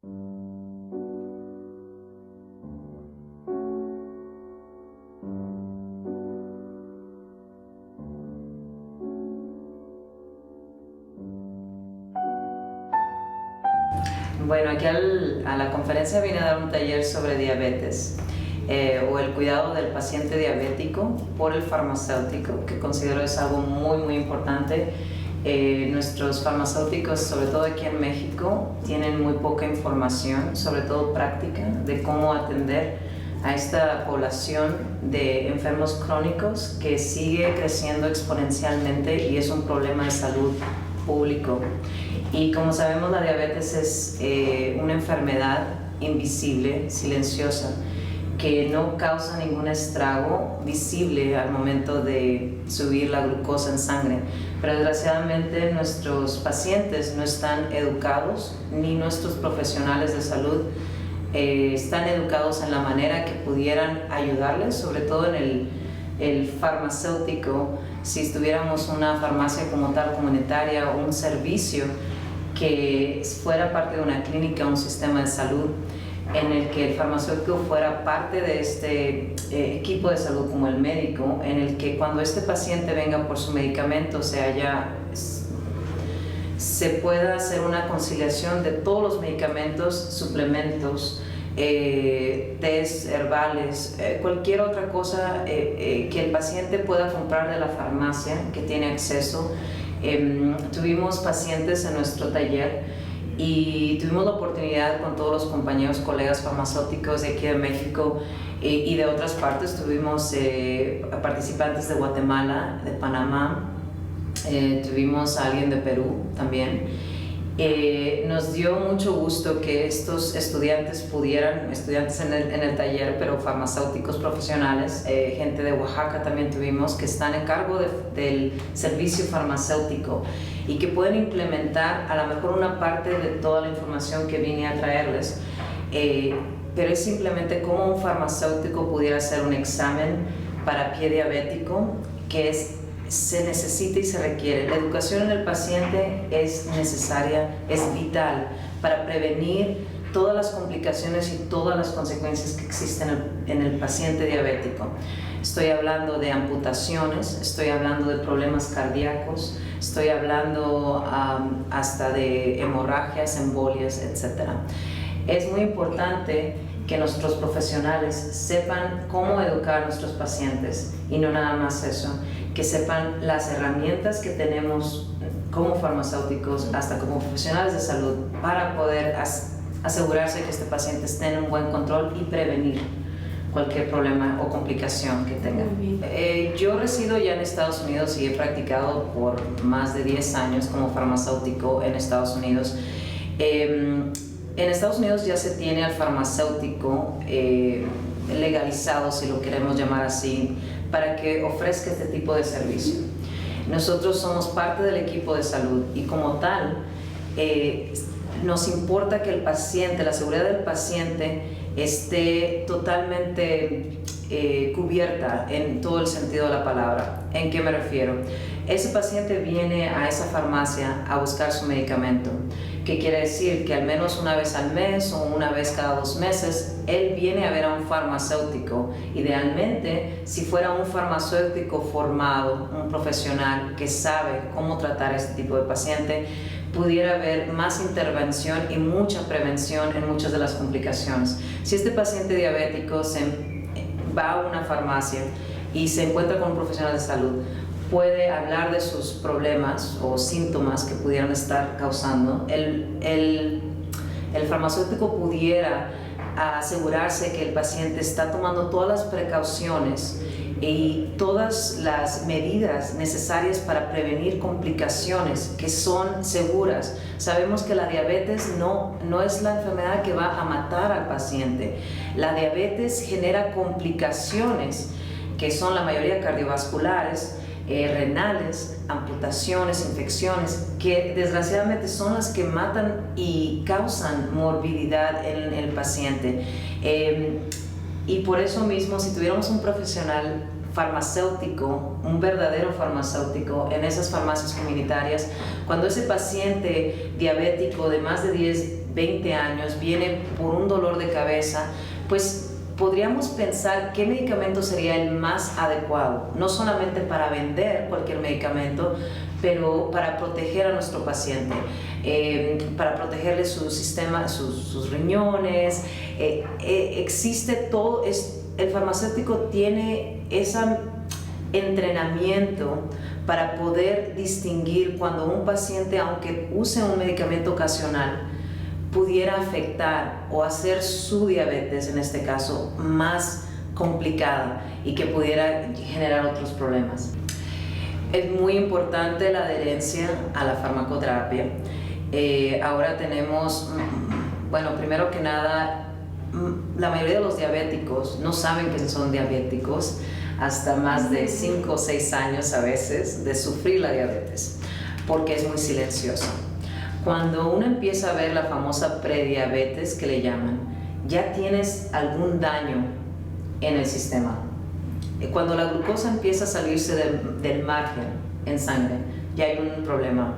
Bueno, aquí a la conferencia vine a dar un taller sobre diabetes o el cuidado del paciente diabético por el farmacéutico, que considero es algo muy importante. Nuestros farmacéuticos, sobre todo aquí en México, tienen muy poca información, sobre todo práctica, de cómo atender a esta población de enfermos crónicos que sigue creciendo exponencialmente y es un problema de salud público. Y como sabemos, la diabetes es una enfermedad invisible, silenciosa, que no causa ningún estrago visible al momento de subir la glucosa en sangre. Pero desgraciadamente nuestros pacientes no están educados, ni nuestros profesionales de salud están educados en la manera que pudieran ayudarles, sobre todo en el farmacéutico. Si estuviéramos una farmacia como tal comunitaria o un servicio que fuera parte de una clínica o un sistema de salud en el que el farmacéutico fuera parte de este equipo de salud como el médico, en el que cuando este paciente venga por su medicamento se pueda hacer una conciliación de todos los medicamentos, suplementos, test herbales, cualquier otra cosa que el paciente pueda comprar de la farmacia que tiene acceso. Tuvimos pacientes en nuestro taller y tuvimos la oportunidad con todos los compañeros, colegas farmacéuticos de aquí de México y de otras partes. Tuvimos participantes de Guatemala, de Panamá, tuvimos a alguien de Perú también. Nos dio mucho gusto que estos estudiantes en el taller, pero farmacéuticos profesionales, gente de Oaxaca también tuvimos, que están en cargo del servicio farmacéutico y que pueden implementar a lo mejor una parte de toda la información que vine a traerles, pero es simplemente cómo un farmacéutico pudiera hacer un examen para pie diabético, que se necesita y se requiere. La educación en el paciente es necesaria, es vital para prevenir todas las complicaciones y todas las consecuencias que existen en el paciente diabético. Estoy hablando de amputaciones, estoy hablando de problemas cardíacos, estoy hablando hasta de hemorragias, embolias, etc. Es muy importante que nuestros profesionales sepan cómo educar a nuestros pacientes y no nada más eso, que sepan las herramientas que tenemos como farmacéuticos, hasta como profesionales de salud, para poder asegurarse que este paciente esté en un buen control y prevenir cualquier problema o complicación que tenga. Yo resido ya en Estados Unidos y he practicado por más de 10 años como farmacéutico en Estados Unidos. En Estados Unidos ya se tiene al farmacéutico legalizado, si lo queremos llamar así, para que ofrezca este tipo de servicio. Nosotros somos parte del equipo de salud y como tal nos importa que el paciente, la seguridad del paciente esté totalmente cubierta en todo el sentido de la palabra. ¿En qué me refiero? Ese paciente viene a esa farmacia a buscar su medicamento, que quiere decir que al menos una vez al mes o una vez cada 2 meses, él viene a ver a un farmacéutico. Idealmente, si fuera un farmacéutico formado, un profesional que sabe cómo tratar a este tipo de paciente, pudiera haber más intervención y mucha prevención en muchas de las complicaciones. Si este paciente diabético va a una farmacia y se encuentra con un profesional de salud, puede hablar de sus problemas o síntomas que pudieran estar causando. El farmacéutico pudiera asegurarse que el paciente está tomando todas las precauciones y todas las medidas necesarias para prevenir complicaciones que son seguras. Sabemos que la diabetes no es la enfermedad que va a matar al paciente. La diabetes genera complicaciones que son la mayoría cardiovasculares, renales, amputaciones, infecciones, que desgraciadamente son las que matan y causan morbilidad en el paciente. Y por eso mismo, si tuviéramos un profesional farmacéutico, un verdadero farmacéutico en esas farmacias comunitarias, cuando ese paciente diabético de más de 20 años, viene por un dolor de cabeza, pues podríamos pensar qué medicamento sería el más adecuado, no solamente para vender cualquier medicamento, pero para proteger a nuestro paciente, para protegerle su sistema, sus riñones. Existe todo, el farmacéutico tiene ese entrenamiento para poder distinguir cuando un paciente, aunque use un medicamento ocasional, pudiera afectar o hacer su diabetes, en este caso, más complicada y que pudiera generar otros problemas. Es muy importante la adherencia a la farmacoterapia. Ahora tenemos, bueno, primero que nada, la mayoría de los diabéticos no saben que son diabéticos hasta más de 5 o 6 años a veces de sufrir la diabetes, porque es muy silenciosa. Cuando uno empieza a ver la famosa prediabetes que le llaman, ya tienes algún daño en el sistema. Cuando la glucosa empieza a salirse del margen en sangre, ya hay un problema.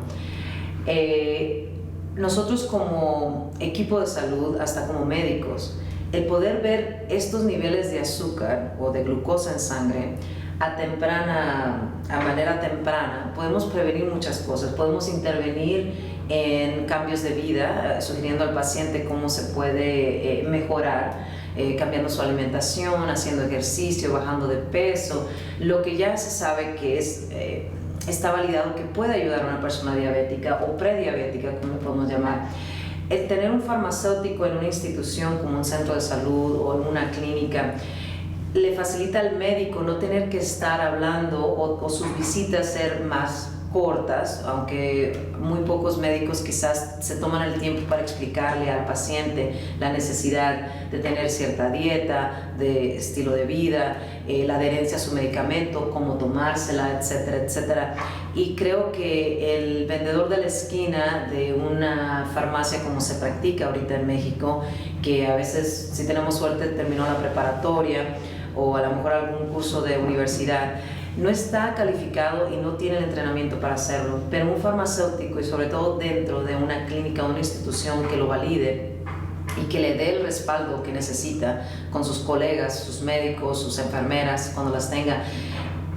Nosotros como equipo de salud, hasta como médicos, el poder ver estos niveles de azúcar o de glucosa en sangre a manera temprana, podemos prevenir muchas cosas. Podemos intervenir en cambios de vida, sugiriendo al paciente cómo se puede mejorar, cambiando su alimentación, haciendo ejercicio, bajando de peso, lo que ya se sabe que está validado que puede ayudar a una persona diabética o prediabética, como lo podemos llamar. El tener un farmacéutico en una institución como un centro de salud o en una clínica le facilita al médico no tener que estar hablando o sus visitas ser más cortas, aunque muy pocos médicos quizás se toman el tiempo para explicarle al paciente la necesidad de tener cierta dieta, de estilo de vida, la adherencia a su medicamento, cómo tomársela, etcétera, etcétera. Y creo que el vendedor de la esquina de una farmacia como se practica ahorita en México, que a veces, si tenemos suerte, terminó la preparatoria o a lo mejor algún curso de universidad, no está calificado y no tiene el entrenamiento para hacerlo, pero un farmacéutico, y sobre todo dentro de una clínica o una institución que lo valide y que le dé el respaldo que necesita con sus colegas, sus médicos, sus enfermeras, cuando las tenga,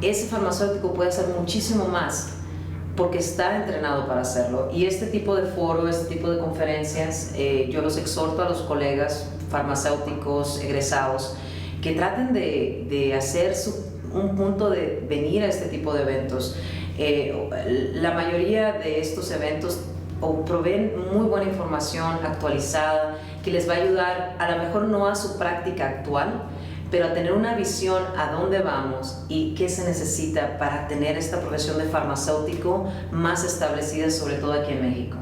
ese farmacéutico puede hacer muchísimo más porque está entrenado para hacerlo. Y este tipo de foro, este tipo de conferencias, yo los exhorto a los colegas farmacéuticos egresados que traten de hacer un punto de venir a este tipo de eventos. La mayoría de estos eventos proveen muy buena información actualizada que les va a ayudar, a lo mejor no a su práctica actual, pero a tener una visión a dónde vamos y qué se necesita para tener esta profesión de farmacéutico más establecida, sobre todo aquí en México.